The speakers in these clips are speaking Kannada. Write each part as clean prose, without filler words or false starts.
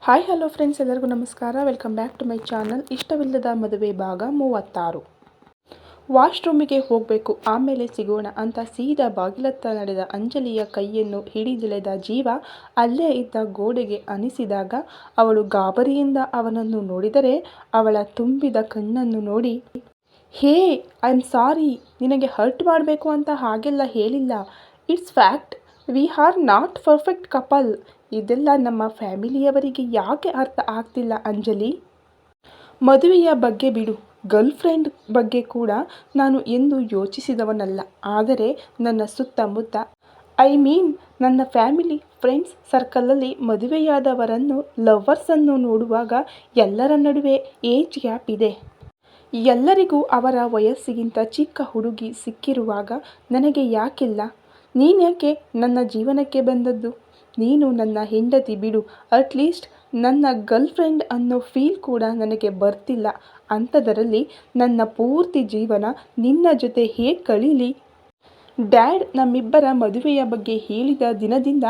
ಹಾಯ್ ಹಲೋ ಫ್ರೆಂಡ್ಸ್, ಎಲ್ಲರಿಗೂ ನಮಸ್ಕಾರ. Welcome back to my channel. ಇಷ್ಟವಿಲ್ಲದ ಮದುವೆ ಭಾಗ 36. ವಾಶ್ರೂಮಿಗೆ ಹೋಗಬೇಕು, ಆಮೇಲೆ ಸಿಗೋಣ ಅಂತ ಸೀದಾ ಬಾಗಿಲತ್ತ ನಡೆದ ಅಂಜಲಿಯ ಕೈಯನ್ನು ಹಿಡಿದೆಳೆದ ಜೀವ ಅಲ್ಲೇ ಇದ್ದ ಗೋಡೆಗೆ ಅನಿಸಿದಾಗ ಅವಳು ಗಾಬರಿಯಿಂದ ಅವನನ್ನು ನೋಡಿದರೆ ಅವಳ ತುಂಬಿದ ಕಣ್ಣನ್ನು ನೋಡಿ, ಹೇ, ಐ ಆಮ್ ಸಾರಿ, ನಿನಗೆ ಹರ್ಟ್ ಮಾಡಬೇಕು ಅಂತ ಹಾಗೆಲ್ಲ ಹೇಳಿಲ್ಲ. It's fact, we are not perfect couple. ಇದೆಲ್ಲ ನಮ್ಮ ಫ್ಯಾಮಿಲಿಯವರಿಗೆ ಯಾಕೆ ಅರ್ಥ ಆಗ್ತಿಲ್ಲ ಅಂಜಲಿ? ಮದುವೆಯ ಬಗ್ಗೆ ಬಿಡು, ಗರ್ಲ್ ಫ್ರೆಂಡ್ ಬಗ್ಗೆ ಕೂಡ ನಾನು ಎಂದೂ ಯೋಚಿಸಿದವನಲ್ಲ. ಆದರೆ ನನ್ನ ಸುತ್ತಮುತ್ತ, ಐ ಮೀನ್ ನನ್ನ ಫ್ಯಾಮಿಲಿ ಫ್ರೆಂಡ್ಸ್ ಸರ್ಕಲಲ್ಲಿ ಮದುವೆಯಾದವರನ್ನು, ಲವ್ವರ್ಸನ್ನು ನೋಡುವಾಗ ಎಲ್ಲರ ನಡುವೆ ಏಜ್ ಗ್ಯಾಪ್ ಇದೆ. ಎಲ್ಲರಿಗೂ ಅವರ ವಯಸ್ಸಿಗಿಂತ ಚಿಕ್ಕ ಹುಡುಗಿ ಸಿಕ್ಕಿರುವಾಗ ನನಗೆ ಯಾಕಿಲ್ಲ? ನೀನ್ಯಾಕೆ ನನ್ನ ಜೀವನಕ್ಕೆ ಬಂದದ್ದು? ನೀನು ನನ್ನ ಹೆಂಡತಿ ಬಿಡು, ಅಟ್ಲೀಸ್ಟ್ ನನ್ನ ಗರ್ಲ್ ಫ್ರೆಂಡ್ ಅನ್ನೋ ಫೀಲ್ ಕೂಡ ನನಗೆ ಬರ್ತಿಲ್ಲ. ಅಂಥದ್ದರಲ್ಲಿ ನನ್ನ ಪೂರ್ತಿ ಜೀವನ ನಿನ್ನ ಜೊತೆ ಹೇಗೆ ಕಳೀಲಿ? ಡ್ಯಾಡ್ ನಮ್ಮಿಬ್ಬರ ಮದುವೆಯ ಬಗ್ಗೆ ಹೇಳಿದ ದಿನದಿಂದ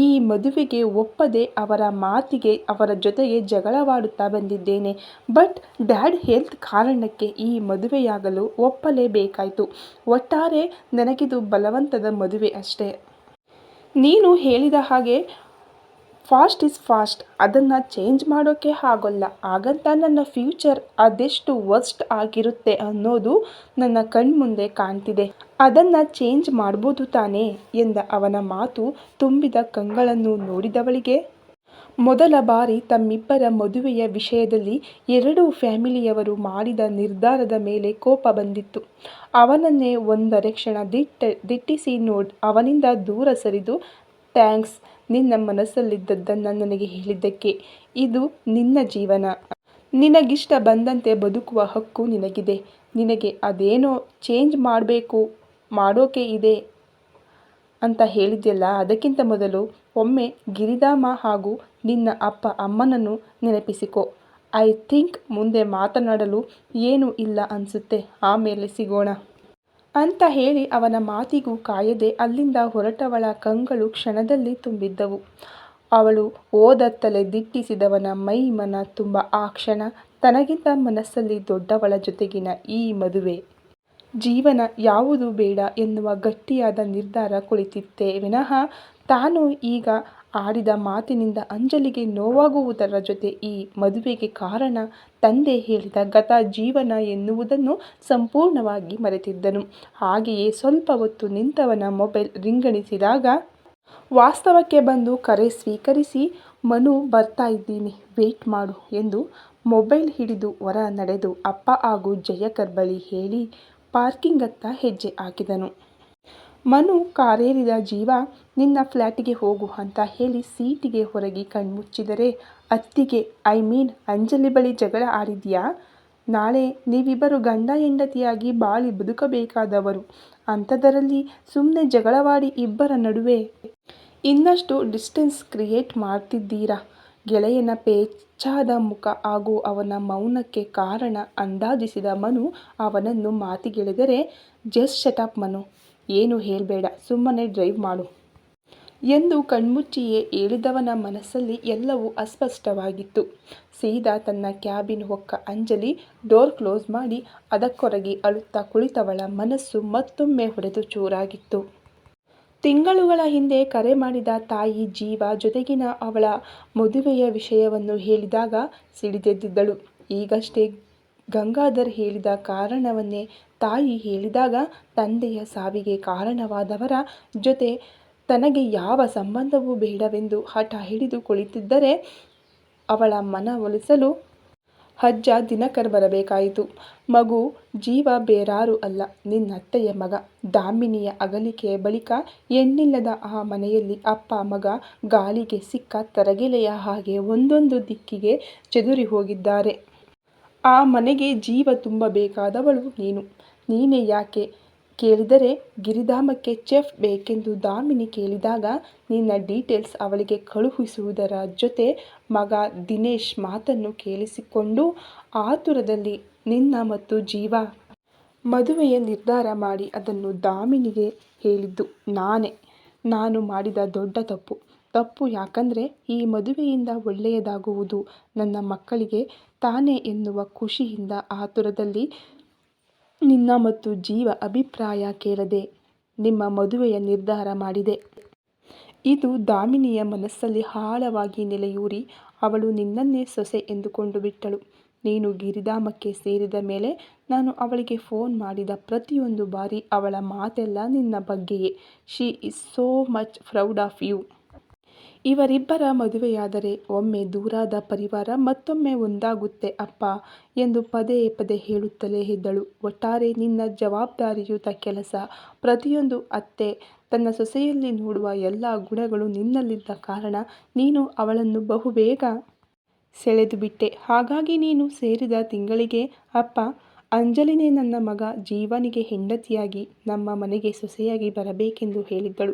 ಈ ಮದುವೆಗೆ ಒಪ್ಪದೆ ಅವರ ಮಾತಿಗೆ ಅವರ ಜೊತೆಗೆ ಜಗಳವಾಡುತ್ತಾ ಬಂದಿದ್ದೇನೆ. ಬಟ್ ಡ್ಯಾಡ್ ಹೆಲ್ತ್ ಕಾರಣಕ್ಕೆ ಈ ಮದುವೆಯಾಗಲು ಒಪ್ಪಲೇಬೇಕಾಯಿತು. ಒಟ್ಟಾರೆ ನನಗಿದು ಬಲವಂತದ ಮದುವೆ ಅಷ್ಟೇ. ನೀನು ಹೇಳಿದ ಹಾಗೆ ಫಾಸ್ಟ್ ಈಸ್ ಫಾಸ್ಟ್, ಅದನ್ನು ಚೇಂಜ್ ಮಾಡೋಕ್ಕೆ ಆಗೋಲ್ಲ. ಹಾಗಂತ ನನ್ನ ಫ್ಯೂಚರ್ ಅದೆಷ್ಟು ವರ್ಸ್ಟ್ ಆಗಿರುತ್ತೆ ಅನ್ನೋದು ನನ್ನ ಕಣ್ಮುಂದೆ ಕಾಣ್ತಿದೆ. ಅದನ್ನು ಚೇಂಜ್ ಮಾಡ್ಬೋದು ತಾನೇ ಎಂದ ಅವನ ಮಾತು ತುಂಬಿದ ಕಂಗಳನ್ನು ನೋಡಿದವಳಿಗೆ ಮೊದಲ ಬಾರಿ ತಮ್ಮಿಬ್ಬರ ಮದುವೆಯ ವಿಷಯದಲ್ಲಿ ಎರಡೂ ಫ್ಯಾಮಿಲಿಯವರು ಮಾಡಿದ ನಿರ್ಧಾರದ ಮೇಲೆ ಕೋಪ ಬಂದಿತ್ತು. ಅವನನ್ನೇ ಒಂದರೆ ಕ್ಷಣ ದಿಟ್ಟಿಸಿ ಅವನಿಂದ ದೂರ ಸರಿದು, ಥ್ಯಾಂಕ್ಸ್, ನಿನ್ನ ಮನಸ್ಸಲ್ಲಿದ್ದದ್ದನ್ನು ನನಗೆ ಹೇಳಿದ್ದಕ್ಕೆ. ಇದು ನಿನ್ನ ಜೀವನ. ನಿನಗಿಷ್ಟ ಬಂದಂತೆ ಬದುಕುವ ಹಕ್ಕು ನಿನಗಿದೆ. ನಿನಗೆ ಅದೇನೋ ಚೇಂಜ್ ಮಾಡೋಕೆ ಇದೆ ಅಂತ ಹೇಳಿದ್ಯಲ್ಲ, ಅದಕ್ಕಿಂತ ಮೊದಲು ಒಮ್ಮೆ ಗಿರಿಧಾಮ ಹಾಗೂ ನಿನ್ನ ಅಪ್ಪ ಅಮ್ಮನನ್ನು ನೆನಪಿಸಿಕೋ. ಐ ಥಿಂಕ್ ಮುಂದೆ ಮಾತನಾಡಲು ಏನೂ ಇಲ್ಲ ಅನಿಸುತ್ತೆ. ಆಮೇಲೆ ಸಿಗೋಣ ಅಂತ ಹೇಳಿ ಅವನ ಮಾತಿಗೂ ಕಾಯದೆ ಅಲ್ಲಿಂದ ಹೊರಟವಳ ಕಂಗಳು ಕ್ಷಣದಲ್ಲಿ ತುಂಬಿದ್ದವು. ಅವಳು ಓದತ್ತಲೇ ದಿಟ್ಟಿಸಿದವನ ಮೈ ಮನ ತುಂಬ ಆ ಕ್ಷಣ ತನಗಿಂತ ಮನಸ್ಸಲ್ಲಿ ದೊಡ್ಡವಳ ಜೊತೆಗಿನ ಈ ಮದುವೆ ಜೀವನ ಯಾವುದೂ ಬೇಡ ಎನ್ನುವ ಗಟ್ಟಿಯಾದ ನಿರ್ಧಾರ ಕುಳಿತಿತ್ತೇ ವಿನಃ ತಾನು ಈಗ ಆಡಿದ ಮಾತಿನಿಂದ ಅಂಜಲಿಗೆ ನೋವಾಗುವುದರ ಜೊತೆ ಈ ಮದುವೆಗೆ ಕಾರಣ ತಂದೆ ಹೇಳಿದ ಗತ ಜೀವನ ಎನ್ನುವುದನ್ನು ಸಂಪೂರ್ಣವಾಗಿ ಮರೆತಿದ್ದನು. ಹಾಗೆಯೇ ಸ್ವಲ್ಪ ಹೊತ್ತು ನಿಂತವನ ಮೊಬೈಲ್ ರಿಂಗಣಿಸಿದಾಗ ವಾಸ್ತವಕ್ಕೆ ಬಂದು ಕರೆ ಸ್ವೀಕರಿಸಿ, ಮನು ಬರ್ತಾ ಇದ್ದೀನಿ, ವೇಟ್ ಮಾಡು ಎಂದು ಮೊಬೈಲ್ ಹಿಡಿದು ಹೊರ ನಡೆದು ಅಪ್ಪ ಹಾಗೂ ಜಯಕರ್ ಬಳಿ ಹೇಳಿ ಪಾರ್ಕಿಂಗತ್ತ ಹೆಜ್ಜೆ ಹಾಕಿದನು. ಮನು ಕಾರೇರಿದ ಜೀವ ನಿನ್ನ ಫ್ಲ್ಯಾಟಿಗೆ ಹೋಗು ಅಂತ ಹೇಳಿ ಸೀಟಿಗೆ ಹೊರಗಿ ಕಣ್ಮುಚ್ಚಿದರೆ, ಅತ್ತಿಗೆ, ಐ ಮೀನ್ ಅಂಜಲಿ ಬಳಿ ಜಗಳ ಆಡಿದ್ಯಾ? ನಾಳೆ ನೀವಿಬ್ಬರು ಗಂಡ ಹೆಂಡತಿಯಾಗಿ ಬಾಳಿ ಬದುಕಬೇಕಾದವರು. ಅಂಥದ್ದರಲ್ಲಿ ಸುಮ್ಮನೆ ಜಗಳವಾಡಿ ಇಬ್ಬರ ನಡುವೆ ಇನ್ನಷ್ಟು ಡಿಸ್ಟೆನ್ಸ್ ಕ್ರಿಯೇಟ್ ಮಾಡ್ತಿದ್ದೀರಾ? ಗೆಳೆಯನ ಪೇಚಾದ ಮುಖ ಹಾಗೂ ಅವನ ಮೌನಕ್ಕೆ ಕಾರಣ ಅಂದಾಜಿಸಿದ ಮನು ಅವನನ್ನು ಮಾತಿಗೆಳೆದರೆ, ಜಸ್ಟ್ ಶಟ್ ಅಪ್ ಮನು, ಏನೂ ಹೇಳಬೇಡ, ಸುಮ್ಮನೆ ಡ್ರೈವ್ ಮಾಡು ಎಂದು ಕಣ್ಮುಚ್ಚಿಯೇ ಹೇಳಿದವನ ಮನಸ್ಸಲ್ಲಿ ಎಲ್ಲವೂ ಅಸ್ಪಷ್ಟವಾಗಿತ್ತು. ಸೀದಾ ತನ್ನ ಕ್ಯಾಬಿನ್ ಹೊಕ್ಕ ಅಂಜಲಿ ಡೋರ್ ಕ್ಲೋಸ್ ಮಾಡಿ ಅದಕ್ಕೊರಗಿ ಅಳುತ್ತಾ ಕುಳಿತವಳ ಮನಸ್ಸು ಮತ್ತೊಮ್ಮೆ ಹೊಡೆದು ಚೂರಾಗಿತ್ತು. ತಿಂಗಳುಗಳ ಹಿಂದೆ ಕರೆ ಮಾಡಿದ ತಾಯಿ ಜೀವ ಜೊತೆಗಿನ ಅವಳ ಮದುವೆಯ ವಿಷಯವನ್ನು ಹೇಳಿದಾಗ ಸಿಡಿದೆದ್ದಿದ್ದಳು. ಈಗಷ್ಟೇ ಗಂಗಾಧರ್ ಹೇಳಿದ ಕಾರಣವನ್ನೇ ತಾಯಿ ಹೇಳಿದಾಗ ತಂದೆಯ ಸಾವಿಗೆ ಕಾರಣವಾದವರ ಜೊತೆ ತನಗೆ ಯಾವ ಸಂಬಂಧವೂ ಬೇಡವೆಂದು ಹಠ ಹಿಡಿದು ಕುಳಿತಿದ್ದರೆ ಅವಳ ಮನವೊಲಿಸಲು ಅಜ್ಜ ದಿನಕರ್ ಬರಬೇಕಾಯಿತು. ಮಗು ಜೀವ ಬೇರಾರೂ ಅಲ್ಲ, ನಿನ್ನತ್ತೆಯ ಮಗ. ದಾಮಿನಿಯ ಅಗಲಿಕೆಯ ಬಳಿಕ ಹೆಣ್ಣಿಲ್ಲದ ಆ ಮನೆಯಲ್ಲಿ ಅಪ್ಪ ಮಗ ಗಾಳಿಗೆ ಸಿಕ್ಕ ತರಗೆಲೆಯ ಹಾಗೆ ಒಂದೊಂದು ದಿಕ್ಕಿಗೆ ಚೆದುರಿ ಹೋಗಿದ್ದಾರೆ. ಆ ಮನೆಗೆ ಜೀವ ತುಂಬಬೇಕಾದವಳು ನೀನು. ನೀನೇ ಯಾಕೆ ಕೇಳಿದರೆ ಗಿರಿಧಾಮಕ್ಕೆ ಚೆಫ್ ಬೇಕೆಂದು ದಾಮಿನಿ ಕೇಳಿದಾಗ ನಿನ್ನ ಡೀಟೇಲ್ಸ್ ಅವಳಿಗೆ ಕಳುಹಿಸುವುದರ ಜೊತೆ ಮಗ ದಿನೇಶ್ ಮಾತನ್ನು ಕೇಳಿಸಿಕೊಂಡು ಆತುರದಲ್ಲಿ ನಿನ್ನ ಮತ್ತು ಜೀವ ಮದುವೆಯ ನಿರ್ಧಾರ ಮಾಡಿ ಅದನ್ನು ದಾಮಿನಿಗೆ ಹೇಳಿದ್ದು ನಾನೇ. ನಾನು ಮಾಡಿದ ದೊಡ್ಡ ತಪ್ಪು. ತಪ್ಪು. ಯಾಕಂದರೆ ಈ ಮದುವೆಯಿಂದ ಒಳ್ಳೆಯದಾಗುವುದು ನನ್ನ ಮಕ್ಕಳಿಗೆ ತಾನೇ ಎನ್ನುವ ಖುಷಿಯಿಂದ ಆತುರದಲ್ಲಿ ನಿನ್ನ ಮತ್ತು ಜೀವ ಅಭಿಪ್ರಾಯ ಕೇಳದೆ ನಿಮ್ಮ ಮದುವೆಯ ನಿರ್ಧಾರ ಮಾಡಿದೆ. ಇದು ದಾಮಿನಿಯ ಮನಸ್ಸಲ್ಲಿ ಆಳವಾಗಿ ನೆಲೆಯೂರಿ ಅವಳು ನಿನ್ನನ್ನೇ ಸೊಸೆ ಎಂದುಕೊಂಡು ಬಿಟ್ಟಳು. ನೀನು ಗಿರಿಧಾಮಕ್ಕೆ ಸೇರಿದ ಮೇಲೆ ನಾನು ಅವಳಿಗೆ ಫೋನ್ ಮಾಡಿದ ಪ್ರತಿಯೊಂದು ಬಾರಿ ಅವಳ ಮಾತೆಲ್ಲ ನಿನ್ನ ಬಗ್ಗೆಯೇ. She is so much proud of you. ಇವರಿಬ್ಬರ ಮದುವೆಯಾದರೆ ಒಮ್ಮೆ ದೂರಾದ ಪರಿವಾರ ಮತ್ತೊಮ್ಮೆ ಒಂದಾಗುತ್ತೆ ಅಪ್ಪ ಎಂದು ಪದೇ ಪದೇ ಹೇಳುತ್ತಲೇ ಇದ್ದಳು. ಒಟ್ಟಾರೆ ನಿನ್ನ ಜವಾಬ್ದಾರಿಯುತ ಕೆಲಸ, ಪ್ರತಿಯೊಂದು ಅತ್ತೆ ತನ್ನ ಸೊಸೆಯಲ್ಲಿ ನೋಡುವ ಎಲ್ಲ ಗುಣಗಳು ನಿನ್ನಲ್ಲಿದ್ದ ಕಾರಣ ನೀನು ಅವಳನ್ನು ಬಹುಬೇಗ ಸೆಳೆದು ಬಿಟ್ಟೆ. ಹಾಗಾಗಿ ನೀನು ಸೇರಿದ ತಿಂಗಳಿಗೆ ಅಪ್ಪ, ಅಂಜಲಿನೇ ನನ್ನ ಮಗ ಜೀವನಿಗೆ ಹೆಂಡತಿಯಾಗಿ ನಮ್ಮ ಮನೆಗೆ ಸೊಸೆಯಾಗಿ ಬರಬೇಕೆಂದು ಹೇಳಿದ್ದಳು.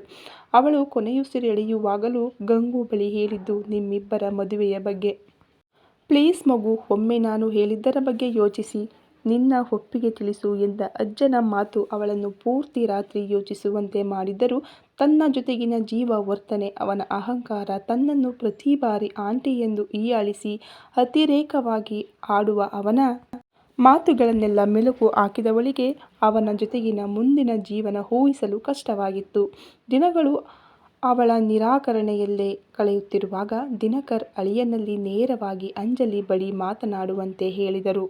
ಅವಳು ಕೊನೆಯುಸಿರೆಳೆಯುವಾಗಲೂ ಗಂಗು ಬಳಿ ಹೇಳಿದ್ದು ನಿಮ್ಮಿಬ್ಬರ ಮದುವೆಯ ಬಗ್ಗೆ. ಪ್ಲೀಸ್ ಮಗು, ಒಮ್ಮೆ ನಾನು ಹೇಳಿದ್ದರ ಬಗ್ಗೆ ಯೋಚಿಸಿ ನಿನ್ನ ಒಪ್ಪಿಗೆ ತಿಳಿಸು ಎಂದ ಅಜ್ಜನ ಮಾತು ಅವಳನ್ನು ಪೂರ್ತಿ ರಾತ್ರಿ ಯೋಚಿಸುವಂತೆ ಮಾಡಿದ್ದರೂ ತನ್ನ ಜೊತೆಗಿನ ಜೀವ ವರ್ತನೆ, ಅವನ ಅಹಂಕಾರ, ತನ್ನನ್ನು ಪ್ರತಿ ಬಾರಿ ಆಂಟಿ ಎಂದು ಹೀಯಾಳಿಸಿ ಅತಿರೇಕವಾಗಿ ಆಡುವ ಅವನ ಮಾತುಗಳನ್ನೆಲ್ಲ ಮೆಲುಕು ಹಾಕಿದವಳಿಗೆ ಅವನ ಜೊತೆಗಿನ ಮುಂದಿನ ಜೀವನ ಊಹಿಸಲು ಕಷ್ಟವಾಗಿತ್ತು. ದಿನಗಳು ಅವಳ ನಿರಾಕರಣೆಯಲ್ಲೇ ಕಳೆಯುತ್ತಿರುವಾಗ ದಿನಕರ್ ಅಳಿಯನಲ್ಲಿ ನೇರವಾಗಿ ಅಂಜಲಿ ಬಳಿ ಮಾತನಾಡುವಂತೆ ಹೇಳಿದರು.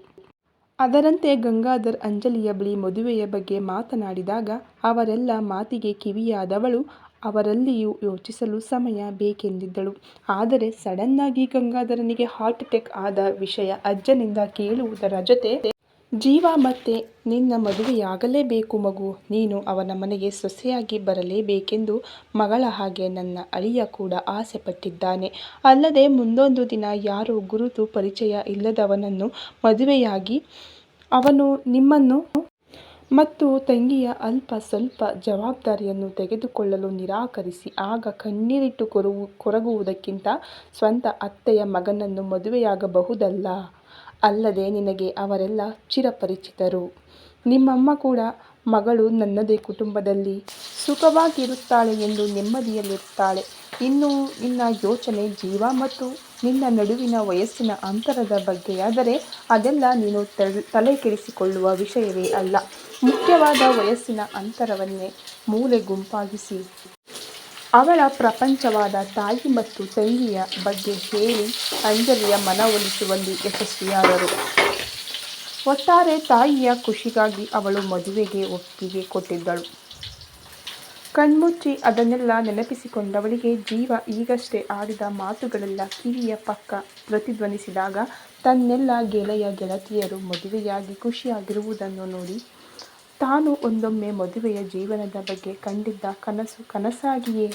ಅದರಂತೆ ಗಂಗಾಧರ್ ಅಂಜಲಿಯ ಬಳಿ ಮದುವೆಯ ಬಗ್ಗೆ ಮಾತನಾಡಿದಾಗ ಅವರೆಲ್ಲ ಮಾತಿಗೆ ಕಿವಿಯಾದವಳು ಅವರಲ್ಲಿಯೂ ಯೋಚಿಸಲು ಸಮಯ ಬೇಕೆಂದಿದ್ದಳು. ಆದರೆ ಸಡನ್ನಾಗಿ ಗಂಗಾಧರನಿಗೆ ಹಾರ್ಟ್ ಅಟ್ಯಾಕ್ ಆದ ವಿಷಯ ಅಜ್ಜನಿಂದ ಕೇಳುವುದರ ಜೊತೆ ಜೀವ ಮತ್ತೆ ನಿನ್ನ ಮದುವೆಯಾಗಲೇಬೇಕು ಮಗು, ನೀನು ಅವನ ಮನೆಗೆ ಸೊಸೆಯಾಗಿ ಬರಲೇಬೇಕೆಂದು ಮಗಳ ಹಾಗೆ ನನ್ನ ಅಳಿಯ ಕೂಡ ಆಸೆ ಪಟ್ಟಿದ್ದಾನೆ. ಅಲ್ಲದೆ ಮುಂದೊಂದು ದಿನ ಯಾರೋ ಗುರುತು ಪರಿಚಯ ಇಲ್ಲದವನನ್ನು ಮದುವೆಯಾಗಿ ಅವನು ನಿಮ್ಮನ್ನು ಮತ್ತು ತಂಗಿಯ ಅಲ್ಪ ಸ್ವಲ್ಪ ಜವಾಬ್ದಾರಿಯನ್ನು ತೆಗೆದುಕೊಳ್ಳಲು ನಿರಾಕರಿಸಿ ಆಗ ಕಣ್ಣೀರಿಟ್ಟು ಕೊರಗುವುದಕ್ಕಿಂತ ಸ್ವಂತ ಅತ್ತೆಯ ಮಗನನ್ನು ಮದುವೆಯಾಗಬಹುದಲ್ಲ. ಅಲ್ಲದೆ ನಿನಗೆ ಅವರೆಲ್ಲ ಚಿರಪರಿಚಿತರು. ನಿಮ್ಮಮ್ಮ ಕೂಡ ಮಗಳು ನನ್ನದೇ ಕುಟುಂಬದಲ್ಲಿ ಸುಖವಾಗಿರುತ್ತಾಳೆ ಎಂದು ನೆಮ್ಮದಿಯಲ್ಲಿರುತ್ತಾಳೆ. ಇನ್ನು ನಿನ್ನ ಯೋಚನೆ ಜೀವ ಮತ್ತು ನಿನ್ನ ನಡುವಿನ ವಯಸ್ಸಿನ ಅಂತರದ ಬಗ್ಗೆಯಾದರೆ ಅದೆಲ್ಲ ನೀನು ತಲೆ ಕೆಡಿಸಿಕೊಳ್ಳುವ ವಿಷಯವೇ ಅಲ್ಲ. ಮುಖ್ಯವಾದ ವಯಸ್ಸಿನ ಅಂತರವನ್ನೇ ಮೂಲೆ ಗುಂಪಾಗಿಸಿ ಅವಳ ಪ್ರಪಂಚವಾದ ತಾಯಿ ಮತ್ತು ತಂಗಿಯ ಬಗ್ಗೆ ಹೇಳಿ ಅಂಜಲಿಯ ಮನವೊಲಿಸುವಲ್ಲಿ ಯಶಸ್ವಿಯಾದರು. ಒಟ್ಟಾರೆ ತಾಯಿಯ ಖುಷಿಗಾಗಿ ಅವಳು ಮದುವೆಗೆ ಒಪ್ಪಿಗೆ ಕೊಟ್ಟಿದ್ದಳು. ಕಣ್ಮುಚ್ಚಿ ಅದನ್ನೆಲ್ಲ ನೆನಪಿಸಿಕೊಂಡವಳಿಗೆ ಜೀವ ಈಗಷ್ಟೇ ಆಡಿದ ಮಾತುಗಳೆಲ್ಲ ಕಿವಿಯ ಪಕ್ಕ ಪ್ರತಿಧ್ವನಿಸಿದಾಗ ತನ್ನೆಲ್ಲ ಗೆಳೆಯ ಗೆಳತಿಯರು ಮದುವೆಯಾಗಿ ಖುಷಿಯಾಗಿರುವುದನ್ನು ನೋಡಿ ತಾನು ಒಂದೊಮ್ಮೆ ಮದುವೆಯ ಜೀವನದ ಬಗ್ಗೆ ಕಂಡಿದ್ದ ಕನಸು ಕನಸಾಗಿಯೇ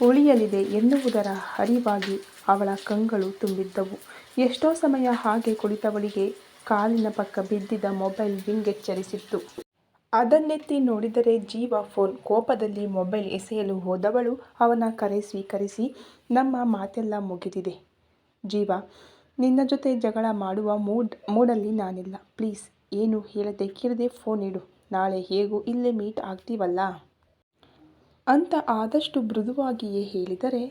ಉಳಿಯಲಿದೆ ಎನ್ನುವುದರ ಅರಿವಾಗಿ ಅವಳ ಕಂಗಳು ತುಂಬಿದ್ದವು. ಎಷ್ಟೋ ಸಮಯ ಹಾಗೆ ಕುಳಿತವಳಿಗೆ ಕಾಲಿನ ಪಕ್ಕ ಬಿದ್ದಿದ್ದ ಮೊಬೈಲ್ ರಿಂಗ್ ಎಚ್ಚರಿಸಿತ್ತು. ಅದನ್ನೆತ್ತಿ ನೋಡಿದರೆ ಜೀವ ಫೋನ್. ಕೋಪದಲ್ಲಿ ಮೊಬೈಲ್ ಎಸೆಯಲು ಹೋದವಳು ಅವನ ಕರೆ ಸ್ವೀಕರಿಸಿ, ನಮ್ಮ ಮಾತೆಲ್ಲ ಮುಗಿದಿದೆ ಜೀವ, ನಿನ್ನ ಜೊತೆ ಜಗಳ ಮಾಡುವ ಮೂಡಲ್ಲಿ ನಾನಿಲ್ಲ. ಪ್ಲೀಸ್ ಏನು ಹೇಳದೆ ಕೇಳದೆ ಫೋನ್ ಇಡು. ನಾಳೆ ಹೇಗೂ ಇಲ್ಲೇ ಮೀಟ್ ಆಗ್ತೀವಲ್ಲ ಅಂತ ಆದಷ್ಟು ಮೃದುವಾಗಿಯೇ ಹೇಳಿದರೆ,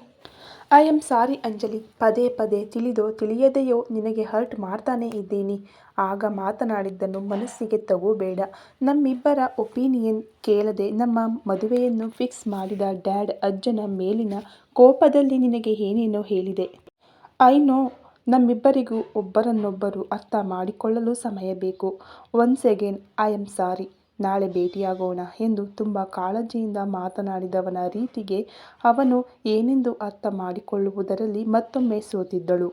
ಐ ಆಮ್ ಸಾರಿ ಅಂಜಲಿ, ಪದೇ ಪದೇ ತಿಳಿದೋ ತಿಳಿಯದೆಯೋ ನಿನಗೆ ಹರ್ಟ್ ಮಾಡ್ತಾನೇ ಇದ್ದೀನಿ. ಆಗ ಮಾತನಾಡಿದ್ದನ್ನು ಮನಸ್ಸಿಗೆ ತಗೋಬೇಡ. ನಮ್ಮಿಬ್ಬರ ಒಪಿನಿಯನ್ ಕೇಳದೆ ನಮ್ಮ ಮದುವೆಯನ್ನು ಫಿಕ್ಸ್ ಮಾಡಿದ ಡ್ಯಾಡ್ ಅಜ್ಜನ ಮೇಲಿನ ಕೋಪದಲ್ಲಿ ನಿನಗೆ ಏನೇನೋ ಹೇಳಿದೆ. ಐ ನೋ, ನಮ್ಮಿಬ್ಬರಿಗೂ ಒಬ್ಬರನ್ನೊಬ್ಬರು ಅರ್ಥ ಮಾಡಿಕೊಳ್ಳಲು ಸಮಯ ಬೇಕು. Once again I am sorry. ನಾಳೆ ಭೇಟಿಯಾಗೋಣ ಎಂದು ತುಂಬ ಕಾಳಜಿಯಿಂದ ಮಾತನಾಡಿದವನ ರೀತಿಗೆ ಅವನು ಏನೆಂದು ಅರ್ಥ ಮಾಡಿಕೊಳ್ಳುವುದರಲ್ಲಿ ಮತ್ತೊಮ್ಮೆ ಸೋತಿದ್ದಳು.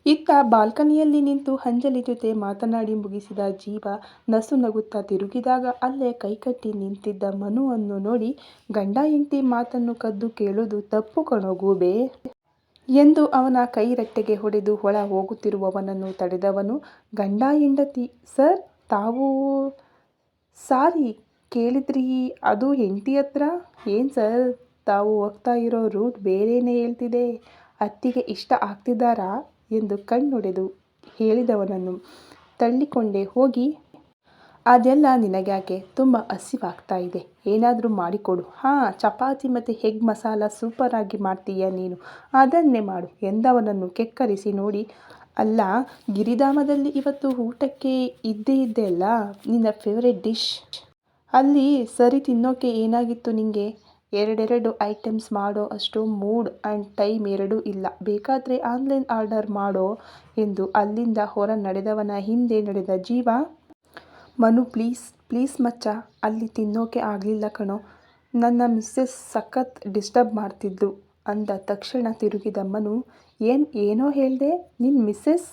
ಇತ್ತ ಬಾಲ್ಕನಿಯಲ್ಲಿ ನಿಂತು ಅಂಜಲಿ ಜೊತೆ ಮಾತನಾಡಿ ಮುಗಿಸಿದ ಜೀವ ನಸು ನಗುತ್ತಾ ತಿರುಗಿದಾಗ ಅಲ್ಲೇ ಕೈಕಟ್ಟಿ ನಿಂತಿದ್ದ ಮನುವನ್ನು ನೋಡಿ, ಗಂಡ ಹೆಂಡತಿ ಮಾತನ್ನು ಕದ್ದು ಕೇಳೋದು ತಪ್ಪು ಕಣೋ ಗೂಬೆ ಎಂದು ಅವನ ಕೈ ರಟ್ಟೆಗೆ ಹೊಡೆದು ಒಳ ಹೋಗುತ್ತಿರುವವನನ್ನು ತಡೆದವನು, ಗಂಡ ಹೆಂಡತಿ ಸರ್ ತಾವು ಸಾರಿ ಕೇಳಿದ್ರಿ, ಅದು ಹೆಂಡತಿ ಹತ್ರ. ಏನು ಸರ್ ತಾವು ಹೋಗ್ತಾ ಇರೋ ರೂಟ್ ಬೇರೆನೇ ಹೇಳ್ತಿದೆ, ಅತ್ತಿಗೆ ಇಷ್ಟ ಆಗ್ತಿದ್ದಾರಾ ಎಂದು ಕಣ್ಣೊಡೆದು ಹೇಳಿದವನನ್ನು ತಳ್ಳಿಕೊಂಡೇ ಹೋಗಿ ಅದೆಲ್ಲ ನಿನಗ್ಯಾಕೆ, ತುಂಬ ಹಸಿವಾಗ್ತಾ ಇದೆ, ಏನಾದರೂ ಮಾಡಿಕೊಡು. ಹಾಂ, ಚಪಾತಿ ಮತ್ತು ಎಗ್ ಮಸಾಲ ಸೂಪರಾಗಿ ಮಾಡ್ತೀಯ ನೀನು, ಅದನ್ನೇ ಮಾಡು ಎಂದವನನ್ನು ಕೆಕ್ಕರಿಸಿ ನೋಡಿ. ಅಲ್ಲ, ಗಿರಿಧಾಮದಲ್ಲಿ ಇವತ್ತು ಊಟಕ್ಕೆ ಇದ್ದೇ ಅಲ್ಲ ನಿನ್ನ ಫೇವ್ರೆಟ್ ಡಿಶ್. ಅಲ್ಲಿ ಸರಿ ತಿನ್ನೋಕೆ ಏನಾಗಿತ್ತು ನಿಂಗೆ? ಎರಡೆರಡು ಐಟಮ್ಸ್ ಮಾಡೋ ಅಷ್ಟು ಮೂಡ್ ಆ್ಯಂಡ್ ಟೈಮ್ ಎರಡೂ ಇಲ್ಲ. ಬೇಕಾದರೆ ಆನ್ಲೈನ್ ಆರ್ಡರ್ ಮಾಡೋ ಎಂದು ಅಲ್ಲಿಂದ ಹೊರ ನಡೆದವನ ಹಿಂದೆ ನಡೆದ ಜೀವ. ಮನು ಪ್ಲೀಸ್ ಮಚ್ಚ, ಅಲ್ಲಿ ತಿನ್ನೋಕೆ ಆಗಲಿಲ್ಲ ಕಣೋ, ನನ್ನ ಮಿಸ್ಸೆಸ್ ಸಖತ್ ಡಿಸ್ಟರ್ಬ್ ಮಾಡ್ತಿದ್ಲು ಅಂದ ತಕ್ಷಣ ತಿರುಗಿದ ಮನು. ಏನೋ ಹೇಳ್ದೆ? ನಿನ್ನ ಮಿಸ್ಸೆಸ್?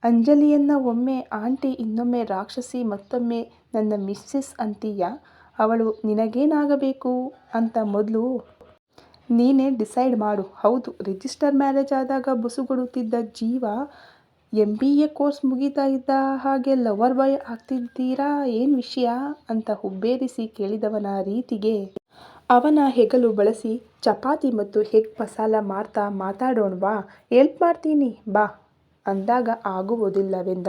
ಅಂಜಲಿಯನ್ನ ಒಮ್ಮೆ ಆಂಟಿ, ಇನ್ನೊಮ್ಮೆ ರಾಕ್ಷಸಿ, ಮತ್ತೊಮ್ಮೆ ನನ್ನ ಮಿಸ್ಸೆಸ್ ಅಂತೀಯ? ಅವಳು ನಿನಗೇನಾಗಬೇಕು ಅಂತ ಮೊದಲು ನೀನೇ ಡಿಸೈಡ್ ಮಾಡು. ಹೌದು, ರಿಜಿಸ್ಟರ್ ಮ್ಯಾರೇಜ್ ಆದಾಗ ಬುಸುಗುಡುತ್ತಿದ್ದ ಜೀವ MBA ಕೋರ್ಸ್ ಮುಗಿತಾ ಇದ್ದ ಹಾಗೆ ಲವರ್ ಬಾಯ್ ಆಗ್ತಿದ್ದೀರಾ, ಏನು ವಿಷಯ ಅಂತ ಹುಬ್ಬೇರಿಸಿ ಕೇಳಿದವನ ರೀತಿಗೆ ಅವನ ಹೆಗಲು ಬಳಸಿ ಚಪಾತಿ ಮತ್ತು ಎಗ್ ಮಸಾಲ ಮಾತಾಡೋಣವಾ, ಹೆಲ್ಪ್ ಮಾಡ್ತೀನಿ ಬಾ ಅಂದಾಗ ಆಗುವುದಿಲ್ಲವೆಂದ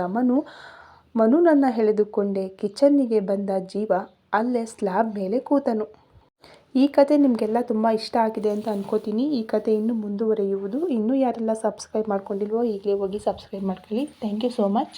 ಮನುನನ್ನ ಎಳೆದುಕೊಂಡೇ ಕಿಚನ್ನಿಗೆ ಬಂದ ಜೀವ ಅಲ್ಲೇ ಸ್ಲ್ಯಾಬ್ ಮೇಲೆ ಕೂತನು. ಈ ಕತೆ ನಿಮಗೆಲ್ಲ ತುಂಬ ಇಷ್ಟ ಆಗಿದೆ ಅಂತ ಅನ್ಕೋತೀನಿ. ಈ ಕತೆ ಇನ್ನೂ ಮುಂದುವರಿಯುವುದು. ಇನ್ನೂ ಯಾರೆಲ್ಲ ಸಬ್ಸ್ಕ್ರೈಬ್ ಮಾಡ್ಕೊಂಡಿಲ್ವೋ ಈಗಲೇ ಹೋಗಿ ಸಬ್ಸ್ಕ್ರೈಬ್ ಮಾಡ್ಕೊಳ್ಳಿ. Thank you so much.